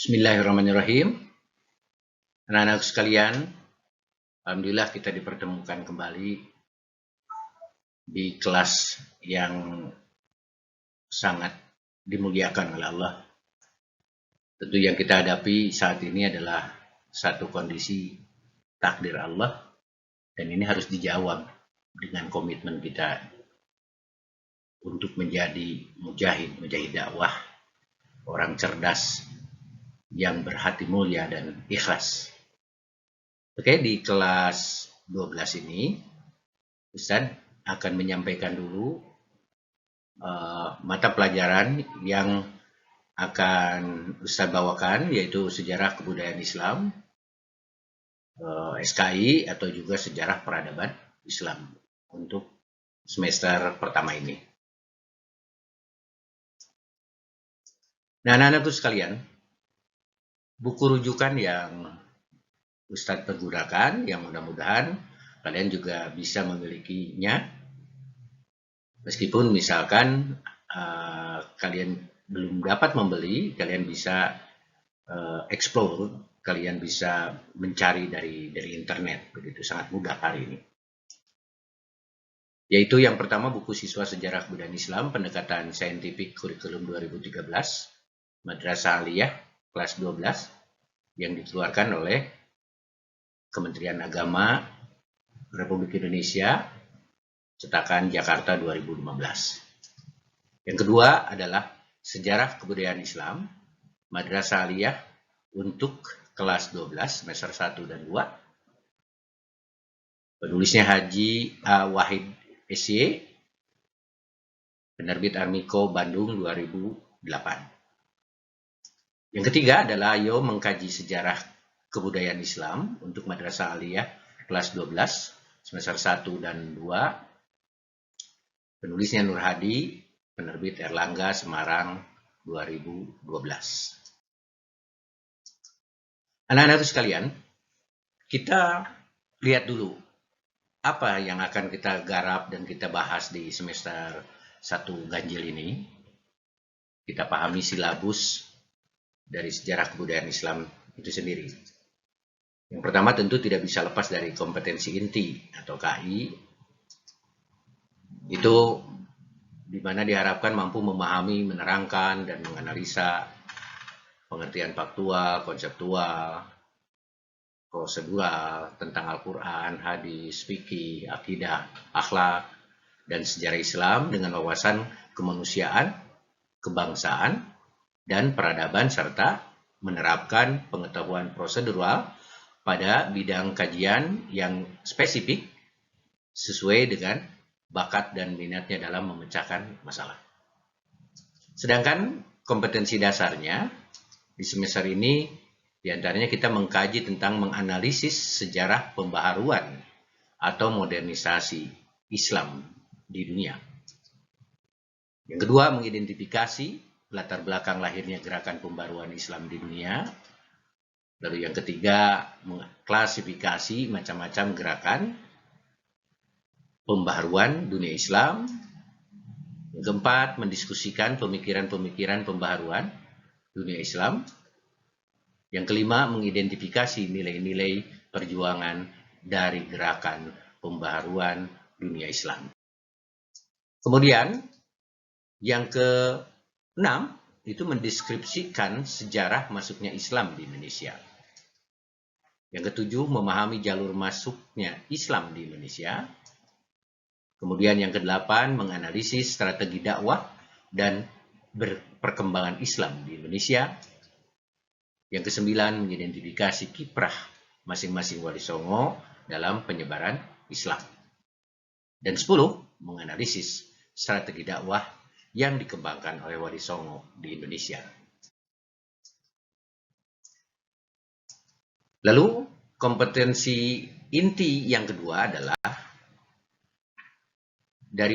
Bismillahirrahmanirrahim. Anak-anak sekalian, alhamdulillah kita dipertemukan kembali di kelas yang sangat dimuliakan oleh Allah. Tentu yang kita hadapi saat ini adalah satu kondisi takdir Allah, dan ini harus dijawab dengan komitmen kita untuk menjadi mujahid dakwah, orang cerdas yang berhati mulia dan ikhlas. Oke, di kelas 12 ini Ustadz akan menyampaikan dulu mata pelajaran yang akan Ustadz bawakan, yaitu sejarah kebudayaan Islam, SKI, atau juga sejarah peradaban Islam untuk semester pertama ini. Nah, anak-anakku sekalian, buku rujukan yang Ustadz pergunakan, yang mudah-mudahan kalian juga bisa memilikinya. Meskipun misalkan kalian belum dapat membeli, kalian bisa explore, kalian bisa mencari dari internet, begitu sangat mudah hari ini. Yaitu yang pertama, buku Siswa Sejarah Kebudayaan Islam, Pendekatan Saintifik Kurikulum 2013, Madrasah Aliyah, kelas 12, yang dikeluarkan oleh Kementerian Agama Republik Indonesia, cetakan Jakarta 2015. Yang kedua adalah Sejarah Kebudayaan Islam, Madrasah Aliyah untuk kelas 12, semester 1 dan 2. Penulisnya Haji A. Wahid SY, penerbit Armiko Bandung 2008. Yang ketiga adalah Ayo Mengkaji Sejarah Kebudayaan Islam untuk Madrasah Aliyah kelas 12, semester 1 dan 2. Penulisnya Nur Hadi, penerbit Erlangga Semarang 2012. Anak-anak sekalian, kita lihat dulu apa yang akan kita garap dan kita bahas di semester 1 ganjil ini. Kita pahami silabus dari sejarah kebudayaan Islam itu sendiri. Yang pertama tentu tidak bisa lepas dari kompetensi inti atau KI, itu di mana diharapkan mampu memahami, menerangkan, dan menganalisa pengertian faktual, konseptual, prosedural tentang Al-Quran, hadis, fikih, akidah, akhlak, dan sejarah Islam dengan wawasan kemanusiaan, kebangsaan, dan peradaban, serta menerapkan pengetahuan prosedural pada bidang kajian yang spesifik sesuai dengan bakat dan minatnya dalam memecahkan masalah. Sedangkan kompetensi dasarnya di semester ini diantaranya kita mengkaji tentang menganalisis sejarah pembaharuan atau modernisasi Islam di dunia. Yang kedua, mengidentifikasi latar belakang lahirnya gerakan pembaruan Islam di dunia. Lalu yang ketiga, mengklasifikasi macam-macam gerakan pembaharuan dunia Islam. Yang keempat, mendiskusikan pemikiran-pemikiran pembaharuan dunia Islam. Yang kelima, mengidentifikasi nilai-nilai perjuangan dari gerakan pembaharuan dunia Islam. Kemudian, yang keenam, itu mendeskripsikan sejarah masuknya Islam di Indonesia. Yang ketujuh, memahami jalur masuknya Islam di Indonesia. Kemudian yang kedelapan, menganalisis strategi dakwah dan perkembangan Islam di Indonesia. Yang kesembilan, mengidentifikasi kiprah masing-masing Wali Songo dalam penyebaran Islam. Dan 10, menganalisis strategi dakwah yang dikembangkan oleh Wali Songo di Indonesia. Lalu kompetensi inti yang kedua adalah dari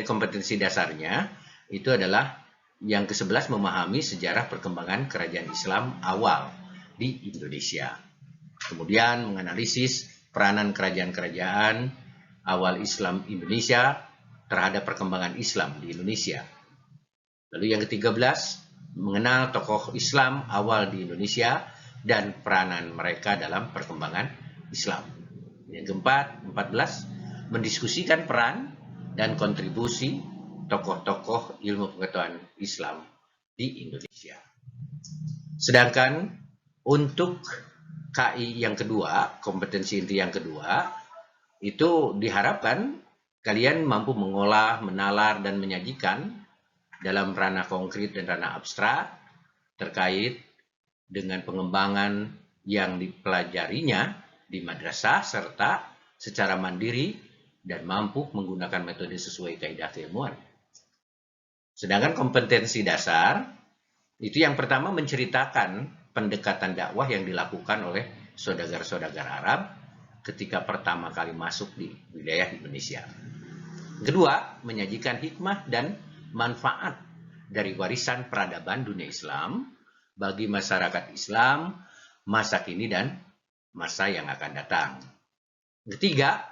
kompetensi dasarnya itu adalah yang ke-11, memahami sejarah perkembangan kerajaan Islam awal di Indonesia. Kemudian menganalisis peranan kerajaan-kerajaan awal Islam Indonesia terhadap perkembangan Islam di Indonesia. Lalu yang ke-13, mengenal tokoh Islam awal di Indonesia dan peranan mereka dalam perkembangan Islam. Yang keempat, 14, mendiskusikan peran dan kontribusi tokoh-tokoh ilmu pengetahuan Islam di Indonesia. Sedangkan untuk KI yang kedua, kompetensi inti yang kedua, itu diharapkan kalian mampu mengolah, menalar, dan menyajikan dalam ranah konkret dan ranah abstrak terkait dengan pengembangan yang dipelajarinya di madrasah serta secara mandiri dan mampu menggunakan metode sesuai kaidah keilmuan. Sedangkan kompetensi dasar itu yang pertama menceritakan pendekatan dakwah yang dilakukan oleh saudagar-saudagar Arab ketika pertama kali masuk di wilayah Indonesia. Kedua, menyajikan hikmah dan manfaat dari warisan peradaban dunia Islam bagi masyarakat Islam masa kini dan masa yang akan datang. Ketiga,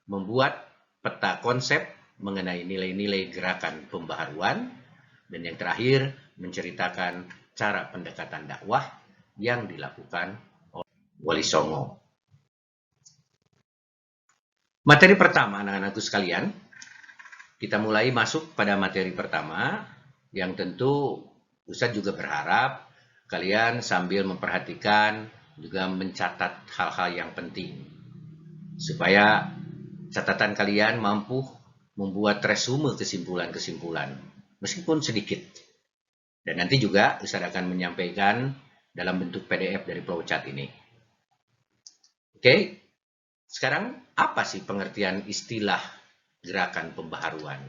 membuat peta konsep mengenai nilai-nilai gerakan pembaharuan. Dan yang terakhir, menceritakan cara pendekatan dakwah yang dilakukan oleh Wali Songo. Materi pertama, anak-anakku sekalian, kita mulai masuk pada materi pertama, yang tentu Ustadz juga berharap kalian sambil memperhatikan juga mencatat hal-hal yang penting, supaya catatan kalian mampu membuat resume kesimpulan-kesimpulan, meskipun sedikit. Dan nanti juga Ustadz akan menyampaikan dalam bentuk PDF dari flowchart ini. Oke, sekarang apa sih pengertian istilah gerakan pembaharuan?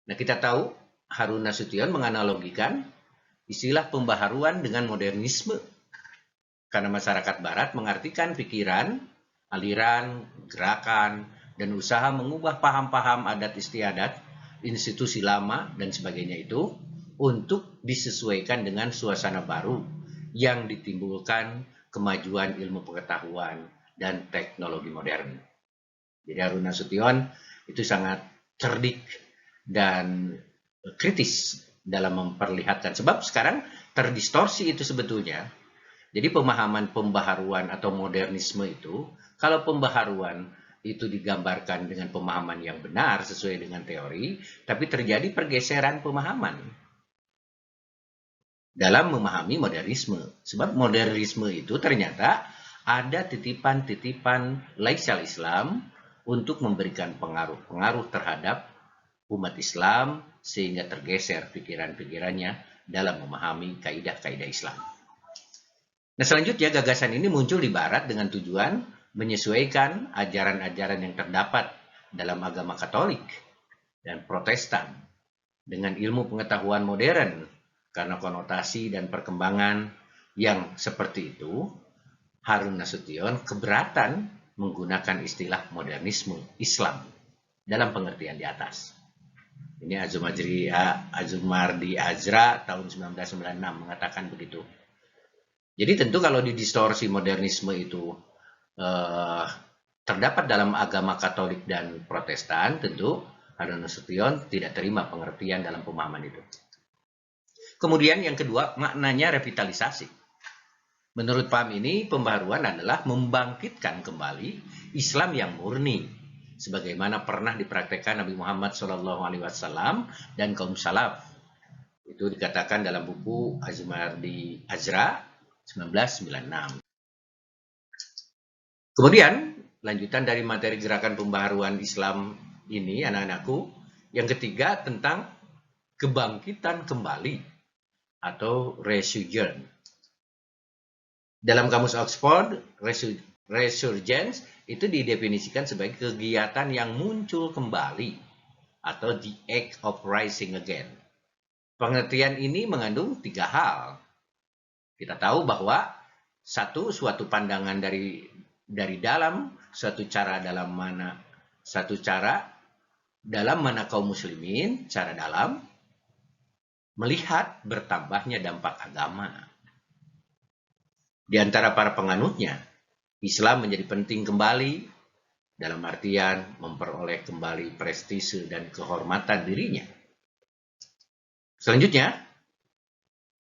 Nah, kita tahu Harun Nasution menganalogikan istilah pembaharuan dengan modernisme. Karena masyarakat barat mengartikan pikiran, aliran, gerakan, dan usaha mengubah paham-paham adat istiadat, institusi lama, dan sebagainya itu untuk disesuaikan dengan suasana baru yang ditimbulkan kemajuan ilmu pengetahuan dan teknologi modern. Jadi Harun Nasution itu sangat cerdik dan kritis dalam memperlihatkan. Sebab sekarang terdistorsi itu sebetulnya. Jadi pemahaman pembaharuan atau modernisme itu, kalau pembaharuan itu digambarkan dengan pemahaman yang benar sesuai dengan teori, tapi terjadi pergeseran pemahaman dalam memahami modernisme. Sebab modernisme itu ternyata ada titipan-titipan laisal Islam untuk memberikan pengaruh-pengaruh terhadap umat Islam sehingga tergeser pikiran-pikirannya dalam memahami kaidah-kaidah Islam. Nah, selanjutnya gagasan ini muncul di Barat dengan tujuan menyesuaikan ajaran-ajaran yang terdapat dalam agama Katolik dan Protestan dengan ilmu pengetahuan modern. Karena konotasi dan perkembangan yang seperti itu, Harun Nasution keberatan menggunakan istilah modernisme Islam dalam pengertian di atas. Ini Azumardi Azra tahun 1996 mengatakan begitu. Jadi tentu kalau didistorsi modernisme itu terdapat dalam agama Katolik dan Protestan, tentu Harun Nasution tidak terima pengertian dalam pemahaman itu. Kemudian yang kedua, maknanya revitalisasi. Menurut paham ini, pembaharuan adalah membangkitkan kembali Islam yang murni, sebagaimana pernah dipraktekkan Nabi Muhammad SAW dan kaum salaf. Itu dikatakan dalam buku Azumardi Azra 1996. Kemudian, lanjutan dari materi gerakan pembaharuan Islam ini, anak-anakku, yang ketiga tentang kebangkitan kembali atau resurgence. Dalam kamus Oxford, resurgence itu didefinisikan sebagai kegiatan yang muncul kembali atau the act of rising again. Pengertian ini mengandung tiga hal. Kita tahu bahwa suatu pandangan dari dalam, suatu cara dalam mana kaum muslimin, cara dalam melihat bertambahnya dampak agama. Di antara para penganutnya, Islam menjadi penting kembali dalam artian memperoleh kembali prestise dan kehormatan dirinya. Selanjutnya,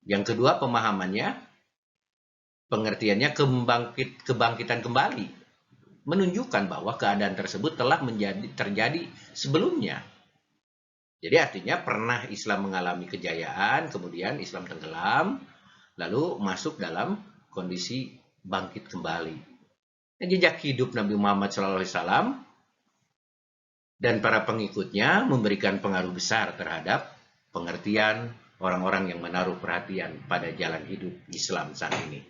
Yang kedua, pemahamannya, pengertiannya kebangkitan kembali, menunjukkan bahwa keadaan tersebut telah terjadi sebelumnya. Jadi artinya pernah Islam mengalami kejayaan, kemudian Islam tenggelam, lalu masuk dalam kondisi bangkit kembali. Dan jejak hidup Nabi Muhammad SAW dan para pengikutnya memberikan pengaruh besar terhadap pengertian orang-orang yang menaruh perhatian pada jalan hidup Islam saat ini.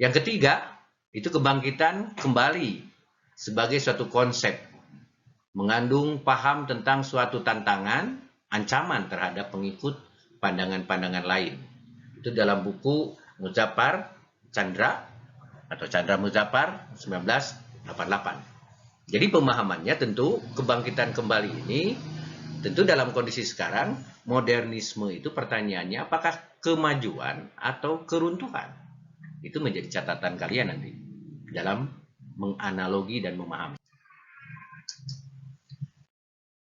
Yang ketiga, itu kebangkitan kembali sebagai suatu konsep, mengandung paham tentang suatu tantangan, ancaman terhadap pengikut pandangan-pandangan lain. Itu dalam buku Muzaffar Chandra atau Chandra Muzaffar 1988. Jadi pemahamannya tentu kebangkitan kembali ini, tentu dalam kondisi sekarang, modernisme itu pertanyaannya apakah kemajuan atau keruntuhan? Itu menjadi catatan kalian nanti dalam menganalogi dan memahami.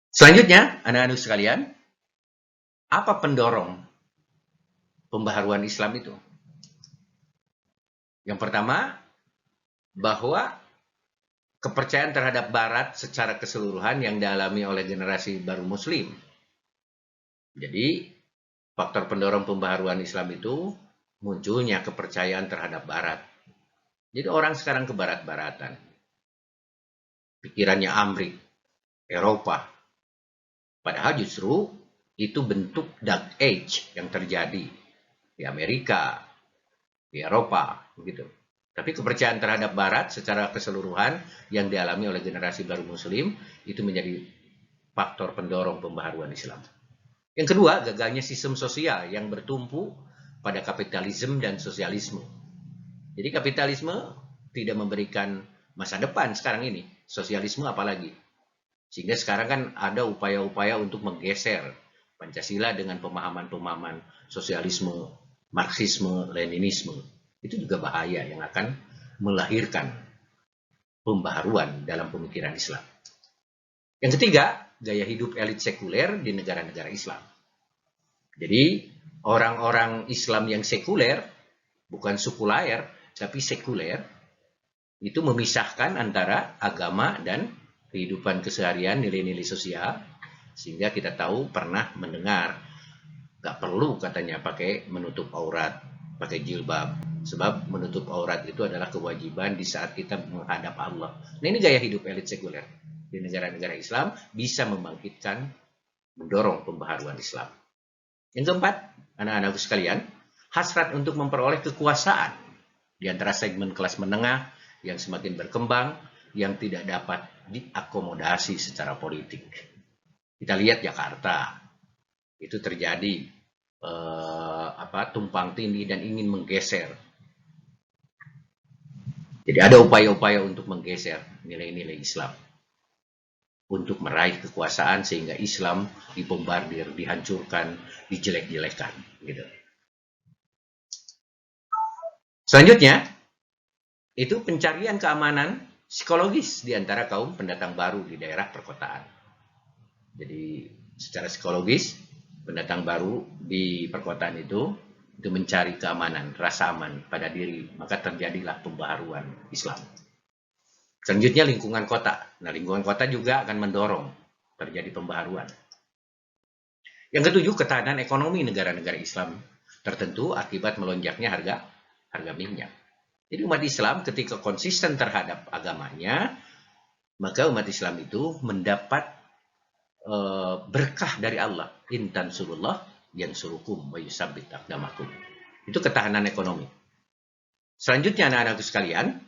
Selanjutnya, anak-anak sekalian, apa pendorong pembaharuan Islam itu? Yang pertama, bahwa kepercayaan terhadap Barat secara keseluruhan yang dialami oleh generasi baru Muslim. Jadi, faktor pendorong pembaharuan Islam itu munculnya kepercayaan terhadap Barat. Jadi orang sekarang ke barat-baratan. Pikirannya Amrik, Eropa. Padahal justru itu bentuk Dark Age yang terjadi di Amerika, di Eropa, begitu. Tapi kepercayaan terhadap Barat secara keseluruhan yang dialami oleh generasi baru Muslim itu menjadi faktor pendorong pembaharuan Islam. Yang kedua, gagalnya sistem sosial yang bertumpu pada kapitalisme dan sosialisme. Jadi kapitalisme tidak memberikan masa depan sekarang ini, sosialisme apalagi. Sehingga sekarang kan ada upaya-upaya untuk menggeser Pancasila dengan pemahaman-pemahaman sosialisme, Marxisme, Leninisme. Itu juga bahaya yang akan melahirkan pembaharuan dalam pemikiran Islam. Yang ketiga, gaya hidup elit sekuler di negara-negara Islam. Jadi orang-orang Islam yang sekuler, bukan sekuler, tapi sekuler, itu memisahkan antara agama dan kehidupan keseharian, nilai-nilai sosial, sehingga kita tahu pernah mendengar, gak perlu katanya pakai menutup aurat, pakai jilbab, sebab menutup aurat itu adalah kewajiban di saat kita menghadap Allah. Nah ini gaya hidup elit sekuler di negara-negara Islam bisa membangkitkan, mendorong pembaharuan Islam. Yang keempat, anak-anakku sekalian, hasrat untuk memperoleh kekuasaan di antara segmen kelas menengah yang semakin berkembang, yang tidak dapat diakomodasi secara politik. Kita lihat Jakarta, itu terjadi tumpang tindih dan ingin menggeser. Jadi ada upaya-upaya untuk menggeser nilai-nilai Islam, untuk meraih kekuasaan sehingga Islam dibombardir, dihancurkan, dijelek-jelekan, gitu. Selanjutnya, itu pencarian keamanan psikologis di antara kaum pendatang baru di daerah perkotaan. Jadi, secara psikologis, pendatang baru di perkotaan itu mencari keamanan, rasa aman pada diri, maka terjadilah pembaharuan Islam. Selanjutnya lingkungan kota. Nah, lingkungan kota juga akan mendorong terjadi pembaharuan. Yang ketujuh, ketahanan ekonomi negara-negara Islam tertentu akibat melonjaknya harga minyak. Jadi umat Islam ketika konsisten terhadap agamanya, maka umat Islam itu mendapat berkah dari Allah. In tansurullah yansurukum wa yusabbit aqdamakum. Itu ketahanan ekonomi. Selanjutnya anak-anakku sekalian,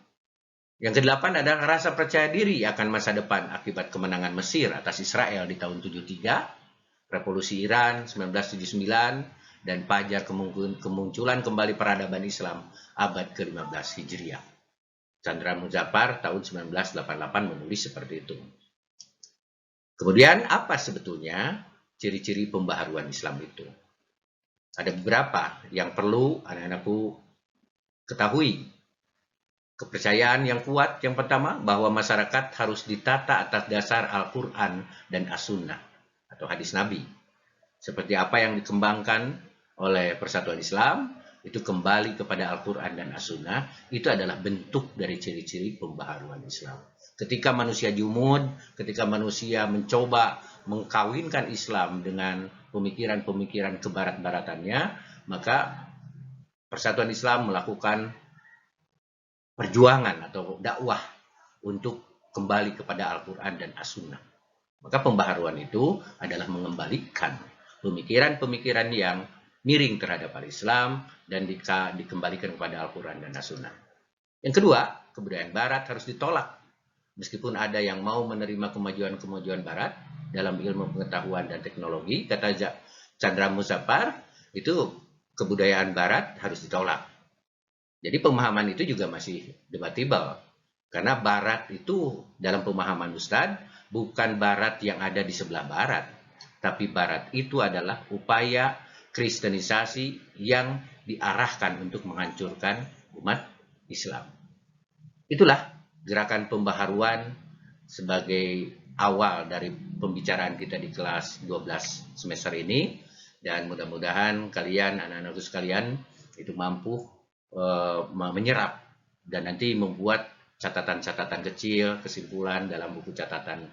yang kedelapan adalah rasa percaya diri akan masa depan akibat kemenangan Mesir atas Israel di tahun 73, revolusi Iran 1979, dan pajar kemunculan kembali peradaban Islam abad ke-15 Hijriah. Chandra Muzaffar tahun 1988 menulis seperti itu. Kemudian apa sebetulnya ciri-ciri pembaharuan Islam itu? Ada beberapa yang perlu anak-anakku ketahui. Kepercayaan yang kuat yang pertama, bahwa masyarakat harus ditata atas dasar Al-Quran dan As-Sunnah atau hadis Nabi. Seperti apa yang dikembangkan oleh Persatuan Islam, itu kembali kepada Al-Quran dan As-Sunnah, itu adalah bentuk dari ciri-ciri pembaharuan Islam. Ketika manusia jumud, ketika manusia mencoba mengkawinkan Islam dengan pemikiran-pemikiran kebarat-baratannya, maka Persatuan Islam melakukan perjuangan atau dakwah untuk kembali kepada Al-Quran dan As-Sunnah. Maka pembaharuan itu adalah mengembalikan pemikiran-pemikiran yang miring terhadap al-Islam dan dikembalikan kepada Al-Quran dan As-Sunnah. Yang kedua, kebudayaan Barat harus ditolak. Meskipun ada yang mau menerima kemajuan-kemajuan Barat dalam ilmu pengetahuan dan teknologi, kata Chandra Muzaffar, itu kebudayaan Barat harus ditolak. Jadi pemahaman itu juga masih debatable. Karena Barat itu dalam pemahaman Ustadz bukan Barat yang ada di sebelah Barat. Tapi Barat itu adalah upaya kristenisasi yang diarahkan untuk menghancurkan umat Islam. Itulah gerakan pembaharuan sebagai awal dari pembicaraan kita di kelas 12 semester ini. Dan mudah-mudahan kalian, anak-anakku sekalian, itu mampu menyerap dan nanti membuat catatan-catatan kecil, kesimpulan dalam buku catatan